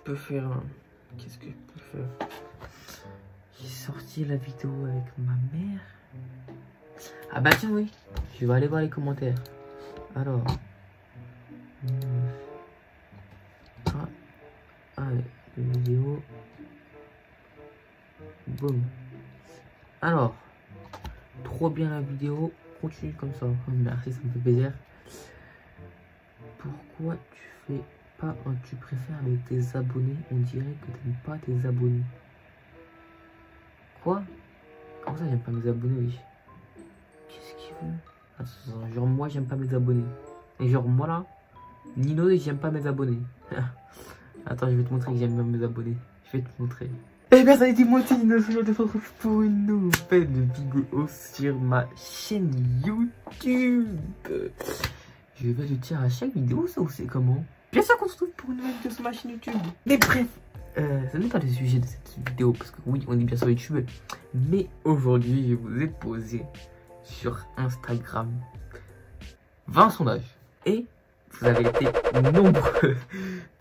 peux faire? Qu'est-ce que je peux faire? J'ai sorti la vidéo avec ma mère. Ah bah tiens, oui. Je vais aller voir les commentaires. Alors. Allez, vidéo. Boum. Alors. Trop bien la vidéo. Continue comme ça. Merci, ça me fait plaisir. Pourquoi tu fais pas un tu préfères avec tes abonnés? On dirait que t'aimes pas tes abonnés. Quoi? Comment ça j'aime pas mes abonnés, oui? Qu'est-ce qu'il veut? Attends, genre moi j'aime pas mes abonnés. Et genre moi là, Nino j'aime pas mes abonnés. Attends, je vais te montrer que j'aime bien mes abonnés. Je vais te montrer. Eh bien ça a été moi Nino, je te retrouve pour une nouvelle vidéo sur ma chaîne YouTube. Je vais te dire à chaque vidéo ça ou c'est comment? Bien sûr qu'on se trouve pour une nouvelle vidéo sur ma chaîne YouTube. Mais bref, ce n'est pas le sujet de cette vidéo parce que oui on est bien sur YouTube. Mais aujourd'hui je vous ai posé sur Instagram 20 sondages. Et vous avez été nombreux.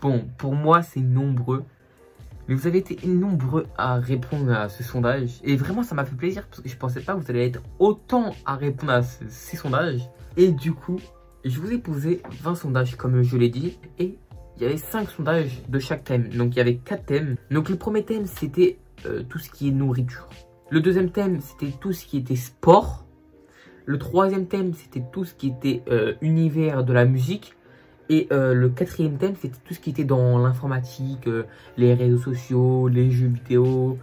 Bon, pour moi c'est nombreux. Mais vous avez été nombreux à répondre à ce sondage. Et vraiment ça m'a fait plaisir parce que je pensais pas que vous allez être autant à répondre à ces sondages. Et du coup, je vous ai posé 20 sondages comme je l'ai dit. Et il y avait 5 sondages de chaque thème. Donc il y avait 4 thèmes. Donc le premier thème c'était tout ce qui est nourriture. Le deuxième thème c'était tout ce qui était sport. Le troisième thème c'était tout ce qui était univers de la musique. Et le quatrième thème c'était tout ce qui était dans l'informatique, les réseaux sociaux, les jeux vidéo.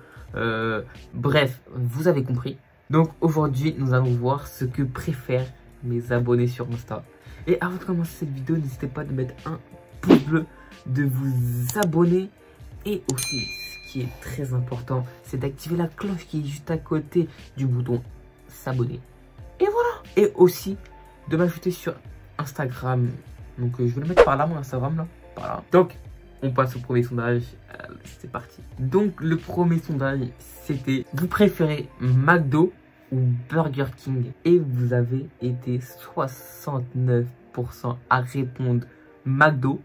Bref, vous avez compris. Donc aujourd'hui nous allons voir ce que préfèrent mes abonnés sur Insta. Et avant de commencer cette vidéo, n'hésitez pas de mettre un pouce bleu, de vous abonner. Et aussi, ce qui est très important, c'est d'activer la cloche qui est juste à côté du bouton s'abonner. Et voilà. Et aussi, de m'ajouter sur Instagram. Donc je vais le mettre par là, mon Instagram là. Par là. Donc, on passe au premier sondage. C'est parti. Donc, le premier sondage, c'était: vous préférez McDo ou Burger King? Et vous avez été 69% à répondre McDo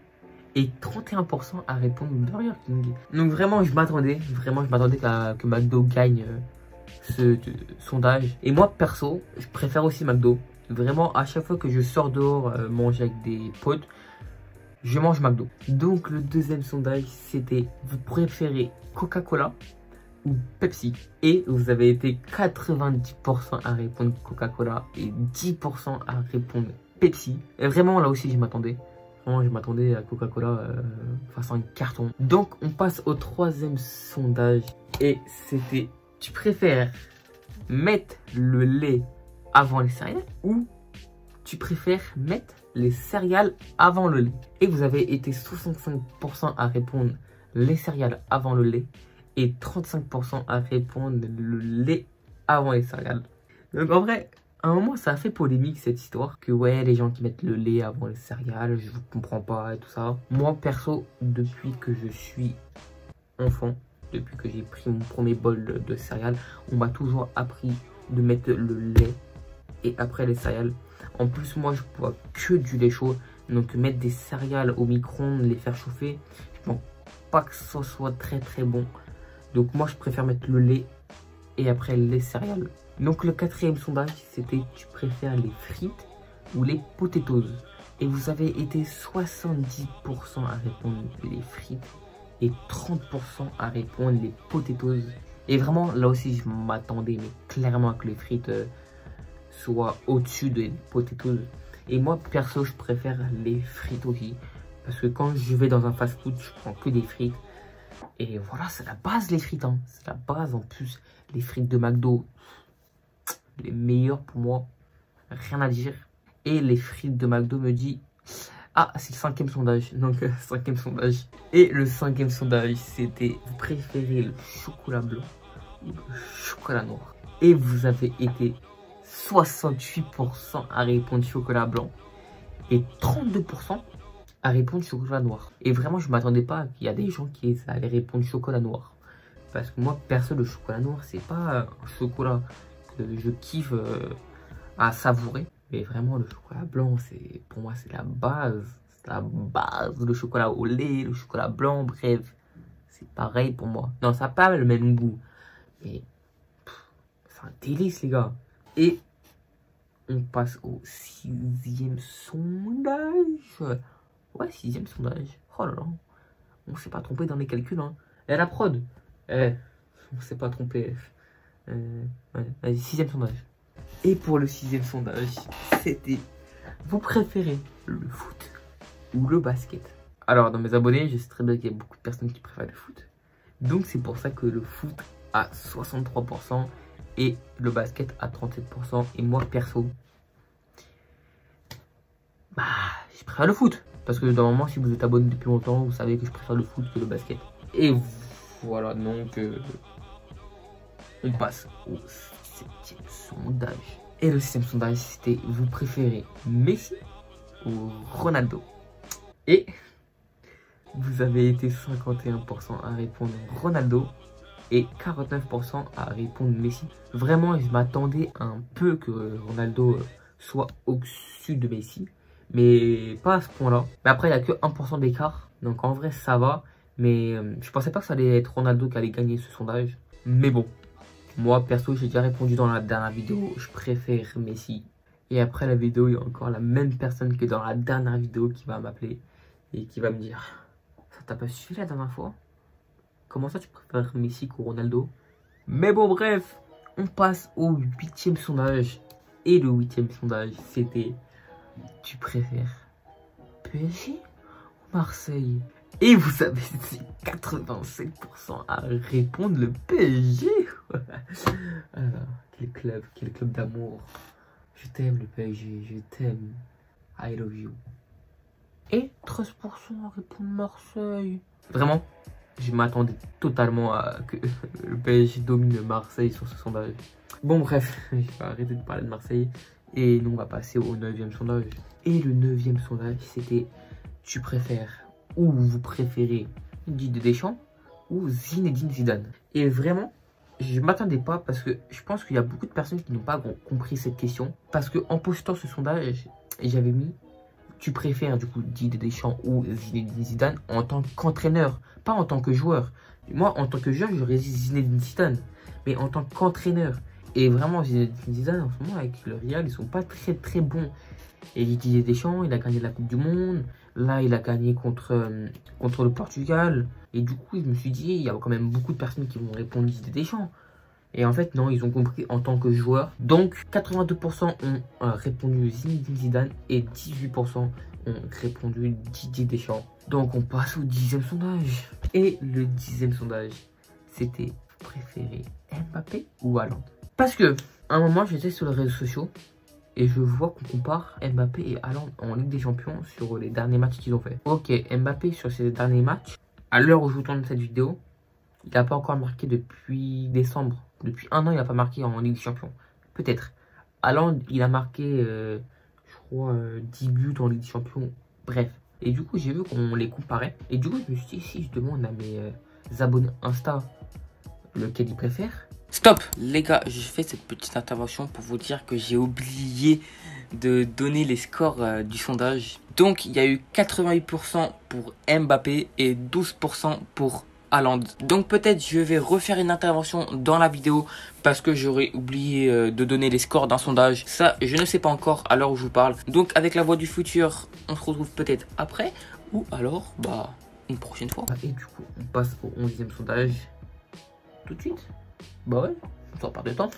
et 31% à répondre Burger King. Donc vraiment je m'attendais que McDo gagne ce sondage. Et moi perso, je préfère aussi McDo. Vraiment à chaque fois que je sors dehors manger avec des potes, je mange McDo. Donc le deuxième sondage c'était: vous préférez Coca-Cola ou Pepsi? Et vous avez été 90% à répondre Coca-Cola et 10% à répondre Pepsi. Et vraiment là aussi je m'attendais. Vraiment je m'attendais à Coca-Cola fasse un carton. Donc on passe au troisième sondage. Et c'était: tu préfères mettre le lait avant les céréales ou tu préfères mettre les céréales avant le lait? Et vous avez été 65% à répondre les céréales avant le lait et 35% à répondre le lait avant les céréales. Donc en vrai, à un moment ça a fait polémique cette histoire. Que ouais, les gens qui mettent le lait avant les céréales, je vous comprends pas et tout ça. Moi perso, depuis que je suis enfant, depuis que j'ai pris mon premier bol de céréales, on m'a toujours appris de mettre le lait et après les céréales. En plus moi je bois que du lait chaud. Donc mettre des céréales au micro-ondes, les faire chauffer, je pense pas que ça soit très très bon. Donc moi je préfère mettre le lait et après les céréales. Donc le quatrième sondage c'était: tu préfères les frites ou les potatoes? Et vous avez été 70% à répondre les frites et 30% à répondre les potatoes. Et vraiment là aussi je m'attendais mais clairement que les frites soient au-dessus des potatoes. Et moi perso je préfère les frites aussi. Parce que quand je vais dans un fast-food je prends que des frites. Et voilà, c'est la base les frites hein. C'est la base. En plus les frites de McDo, les meilleures pour moi, rien à dire. Et les frites de McDo me dit: ah, c'est le cinquième sondage. Donc cinquième sondage. Et le cinquième sondage c'était: vous préférez le chocolat blanc ou le chocolat noir? Et vous avez été 68% à répondre chocolat blanc et 32% à répondre chocolat noir. Et vraiment je m'attendais pas qu'il y a des gens qui allaient répondre chocolat noir. Parce que moi perso le chocolat noir c'est pas un chocolat que je kiffe à savourer. Mais vraiment le chocolat blanc pour moi c'est la base. C'est la base. Le chocolat au lait, le chocolat blanc, bref. c'est pareil pour moi. Non, ça n'a pas le même goût. Mais c'est un délice, les gars. Et on passe au 6e sondage. Ouais, 6e sondage. Oh là là. On s'est pas trompé dans les calculs, hein. Et la prod. On s'est pas trompé. Ouais, vas-y, 6e sondage. Et pour le 6e sondage, c'était: vous préférez le foot ou le basket? Alors, dans mes abonnés, je sais très bien qu'il y a beaucoup de personnes qui préfèrent le foot. Donc, c'est pour ça que le foot à 63% et le basket à 37%. Et moi, perso, bah, je préfère le foot. Parce que normalement, si vous êtes abonné depuis longtemps, vous savez que je préfère le foot que le basket. Et voilà, donc, on passe au 7e sondage. Et le 7e sondage, c'était: vous préférez Messi ou Ronaldo? Et vous avez été 51% à répondre Ronaldo et 49% à répondre Messi. Vraiment, je m'attendais un peu que Ronaldo soit au-dessus de Messi, mais pas à ce point-là. Mais après, il n'y a que 1% d'écart, donc en vrai, ça va. Mais je pensais pas que ça allait être Ronaldo qui allait gagner ce sondage. Mais bon, moi, perso, j'ai déjà répondu dans la dernière vidéo, je préfère Messi. Et après la vidéo, il y a encore la même personne que dans la dernière vidéo qui va m'appeler et qui va me dire: ça t'a pas suffi la dernière fois? Comment ça tu préfères Messi qu'au Ronaldo? Mais bon, bref, on passe au 8e sondage. Et le 8e sondage, c'était: tu préfères PSG ou Marseille? Et vous avez 87% à répondre le PSG. Alors, quel club d'amour. Je t'aime le PSG, je t'aime. I love you. Et 13% à répondre Marseille. Vraiment, je m'attendais totalement à que le PSG domine Marseille sur ce sondage. Bon bref, je vais arrêter de parler de Marseille. Et nous on va passer au 9e sondage. Et le 9e sondage, c'était: tu préfères ou vous préférez Didier Deschamps ou Zinedine Zidane? Et vraiment, je m'attendais pas parce que je pense qu'il y a beaucoup de personnes qui n'ont pas compris cette question. Parce que en postant ce sondage, j'avais mis: tu préfères du coup Didier Deschamps ou Zinedine Zidane en tant qu'entraîneur, pas en tant que joueur. Moi, en tant que joueur, j'aurais dit Zinedine Zidane, mais en tant qu'entraîneur. Et vraiment, Zinedine Zidane, en ce moment, avec le Real, ils sont pas très bons. Et Didier Deschamps, il a gagné la Coupe du Monde. Là, il a gagné contre le Portugal. Et du coup, je me suis dit, il y a quand même beaucoup de personnes qui vont répondre Didier Deschamps. Et en fait, non, ils ont compris en tant que joueur. Donc, 82% ont répondu Zinedine Zidane et 18% ont répondu Didier Deschamps. Donc, on passe au 10e sondage. Et le 10e sondage, c'était: vous préférez Mbappé ou Haaland? Parce que, à un moment, j'étais sur les réseaux sociaux et je vois qu'on compare Mbappé et Haaland en Ligue des Champions sur les derniers matchs qu'ils ont fait. Ok, Mbappé sur ses derniers matchs, à l'heure où je vous tourne cette vidéo, il n'a pas encore marqué depuis décembre. Depuis un an, il n'a pas marqué en Ligue des Champions. Peut-être. Haaland, il a marqué, je crois, 10 buts en Ligue des Champions. Bref. Et du coup, j'ai vu qu'on les comparait. Et du coup, je me suis dit, si je demande à mes abonnés Insta lequel ils préfèrent. Stop! Les gars, je fais cette petite intervention pour vous dire que j'ai oublié de donner les scores du sondage. Donc, il y a eu 88% pour Mbappé et 12% pour Haaland. Donc peut-être je vais refaire une intervention dans la vidéo parce que j'aurais oublié de donner les scores d'un sondage. Ça, je ne sais pas encore à l'heure où je vous parle. Donc avec la voix du futur, on se retrouve peut-être après ou alors, bah, une prochaine fois. Et du coup, on passe au 11e sondage. Tout de suite? Bah ouais, sans perdre de temps.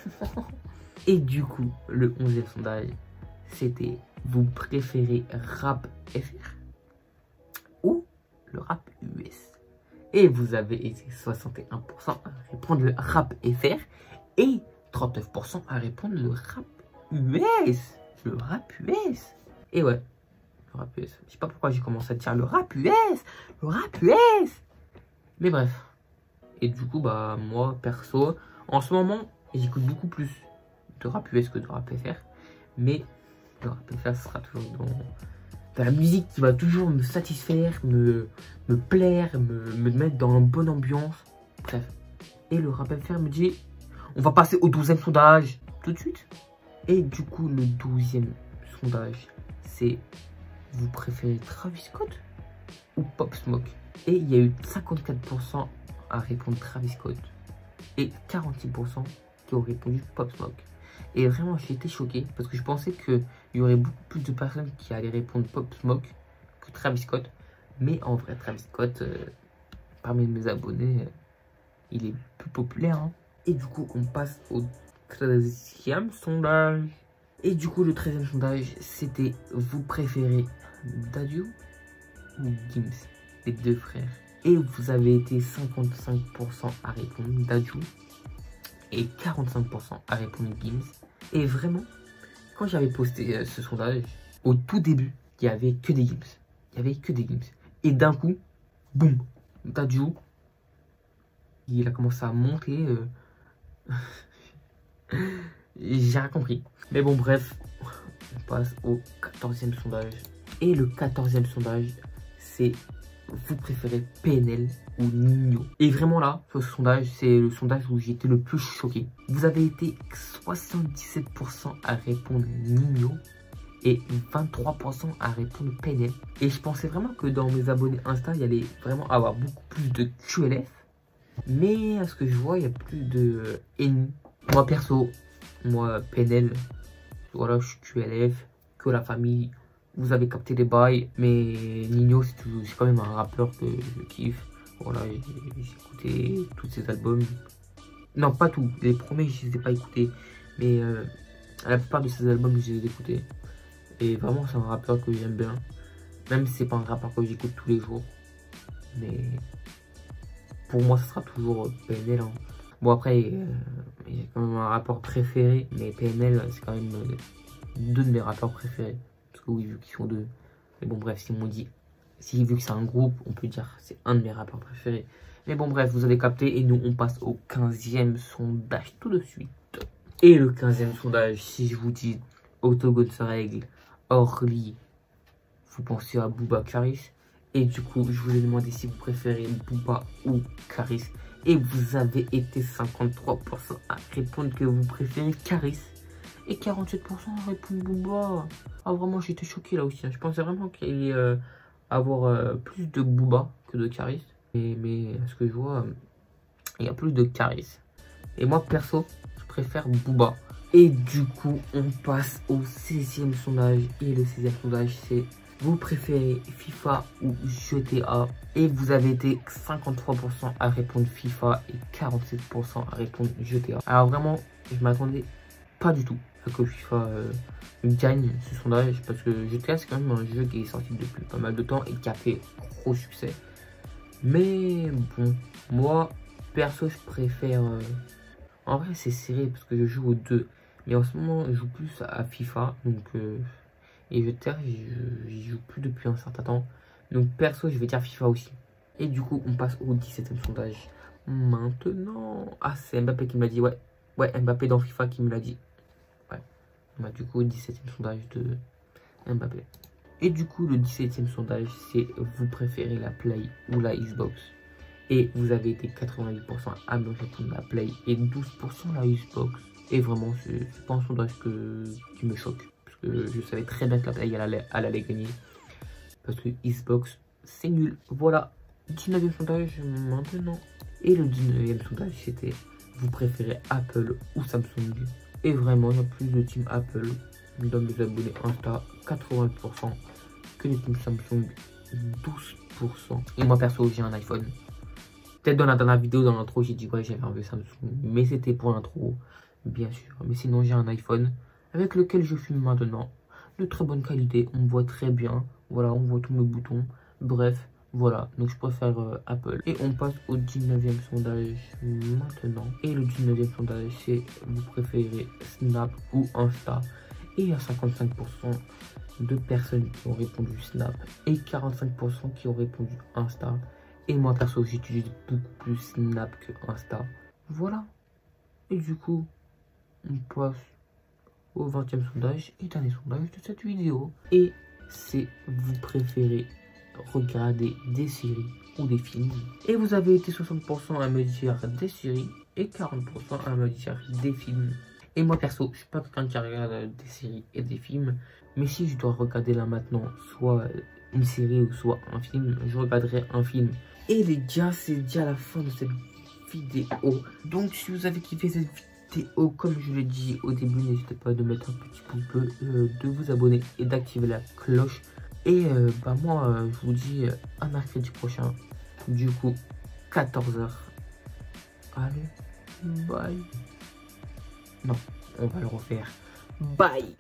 Et du coup, le 11e sondage, c'était: vous préférez rap FR ou le rap US? Et vous avez été 61% à répondre le rap FR et 39% à répondre le rap US. Le rap US. Et ouais, le rap US. Je sais pas pourquoi j'ai commencé à dire le rap US. Le rap US. Mais bref. Et du coup, bah, moi, perso, en ce moment, j'écoute beaucoup plus de rap US que de rap FR. Mais le rap FR sera toujours dans la musique qui va toujours me satisfaire, me plaire, me mettre dans une bonne ambiance. Bref. Et le rap FR me dit: on va passer au 12e sondage tout de suite. Et du coup, le 12e sondage, c'est: vous préférez Travis Scott ou Pop Smoke? Et il y a eu 54% à répondre Travis Scott et 46% qui ont répondu Pop Smoke. Et vraiment, j'ai été choqué parce que je pensais qu'il y aurait beaucoup plus de personnes qui allaient répondre Pop Smoke que Travis Scott. Mais en vrai, Travis Scott, parmi mes abonnés, il est plus populaire. Hein. Et du coup, on passe au 13e sondage. Et du coup, le 13e sondage, c'était vous préférez Dadju ou Gims, les deux frères. Et vous avez été 55% à répondre Dadju et 45% à répondre Gims. Et vraiment, quand j'avais posté ce sondage, au tout début, il n'y avait que des Gims. Il n'y avait que des Gims. Et d'un coup, boum, Dadju, il a commencé à monter. J'ai rien compris. Mais bon, bref, on passe au 14e sondage. Et le 14e sondage, c'est vous préférez PNL ou Ninho. Et vraiment là, ce sondage, c'est le sondage où j'ai été le plus choqué. Vous avez été 77% à répondre Ninho et 23% à répondre PNL. Et je pensais vraiment que dans mes abonnés Insta, il y allait vraiment avoir beaucoup plus de QLF. Mais à ce que je vois, il y a plus de NI. Moi perso, moi PNL, voilà, je suis QLF, que la famille. Vous avez capté les bails, mais Ninho, c'est quand même un rappeur que je kiffe. Voilà, j'ai écouté tous ses albums. Non, pas tous. Les premiers, je ne les ai pas écoutés. Mais la plupart de ses albums, je les ai écoutés. Et vraiment, c'est un rappeur que j'aime bien. Même si c'est pas un rappeur que j'écoute tous les jours. Mais pour moi, ce sera toujours PNL. Hein. Bon, après, j'ai quand même un rappeur préféré. Mais PNL, c'est quand même deux de mes rappeurs préférés. Parce que oui, vu qu'ils sont deux. Mais bon, bref, si on dit, vu que c'est un groupe, on peut dire que c'est un de mes rappeurs préférés. Mais bon, bref, vous avez capté. Et nous, on passe au 15e sondage tout de suite. Et le 15e sondage, si je vous dis Octogone se règle, Orly, vous pensez à Booba Caris. Et du coup, je vous ai demandé si vous préférez Booba ou Caris. Et vous avez été 53% à répondre que vous préférez Caris. Et 47% répondent Booba. Ah vraiment, j'étais choqué là aussi. Hein. Je pensais vraiment qu'il allait avoir plus de Booba que de Caris. Mais à ce que je vois, il y a plus de Caris. Et moi, perso, je préfère Booba. Et du coup, on passe au 16e sondage. Et le 16e sondage, c'est vous préférez FIFA ou GTA. Et vous avez été 53% à répondre FIFA et 47% à répondre GTA. Alors vraiment, je m'attendais pas du tout à que FIFA gagne ce sondage. Parce que GTA, c'est quand même un jeu qui est sorti depuis pas mal de temps et qui a fait gros succès. Mais bon, moi, perso, je préfère... En vrai, c'est serré parce que je joue aux deux. Mais en ce moment, je joue plus à FIFA. Donc, et GTA, j'y joue plus depuis un certain temps. Donc, perso, je vais dire FIFA aussi. Et du coup, on passe au 17e sondage. Maintenant... Ah, c'est Mbappé qui m'a dit, ouais. Ouais, Mbappé dans FIFA qui me l'a dit. Ouais. Bah, du coup, 17e sondage de Mbappé. Et du coup, le 17e sondage, c'est vous préférez la Play ou la Xbox. Et vous avez été 88% à me répondre la Play et 12% la Xbox. Et vraiment, c'est pas un sondage qui me choque. Parce que je savais très bien que la Play, elle allait gagner. Parce que Xbox, c'est nul. Voilà, 19e sondage maintenant. Et le 19e sondage, c'était vous préférez Apple ou Samsung. Et vraiment, il y a plus de team Apple dans mes abonnés Insta, 80%. Que les teams Samsung, 12%. Et moi, perso, j'ai un iPhone. Peut-être dans la dernière vidéo, dans l'intro, j'ai dit ouais, j'avais enlevé Samsung. Mais c'était pour l'intro, bien sûr. Mais sinon, j'ai un iPhone avec lequel je filme maintenant. De très bonne qualité, on voit très bien. Voilà, on voit tous mes boutons. Bref, voilà. Donc, je préfère Apple. Et on passe au 19e sondage maintenant. Et le 19e sondage, c'est vous préférez Snap ou Insta. Et il y a 55% de personnes qui ont répondu Snap et 45% qui ont répondu Insta. Et moi perso, j'utilise beaucoup plus Snap que Insta. Voilà. Et du coup, on passe au 20e sondage et dernier sondage de cette vidéo. Et c'est vous préférez regarder des séries ou des films. Et vous avez été 60% à me dire des séries et 40% à me dire des films. Et moi perso, je suis pas quelqu'un qui regarde des séries et des films. Mais si je dois regarder là maintenant, soit une série ou soit un film, je regarderai un film. Et les gars, c'est déjà la fin de cette vidéo. Donc si vous avez kiffé cette vidéo, comme je l'ai dit au début, n'hésitez pas de mettre un petit pouce bleu, de vous abonner et d'activer la cloche. Et bah moi, je vous dis à mercredi prochain, du coup 14 h. Allez, bye. Non, on va le refaire. Bye.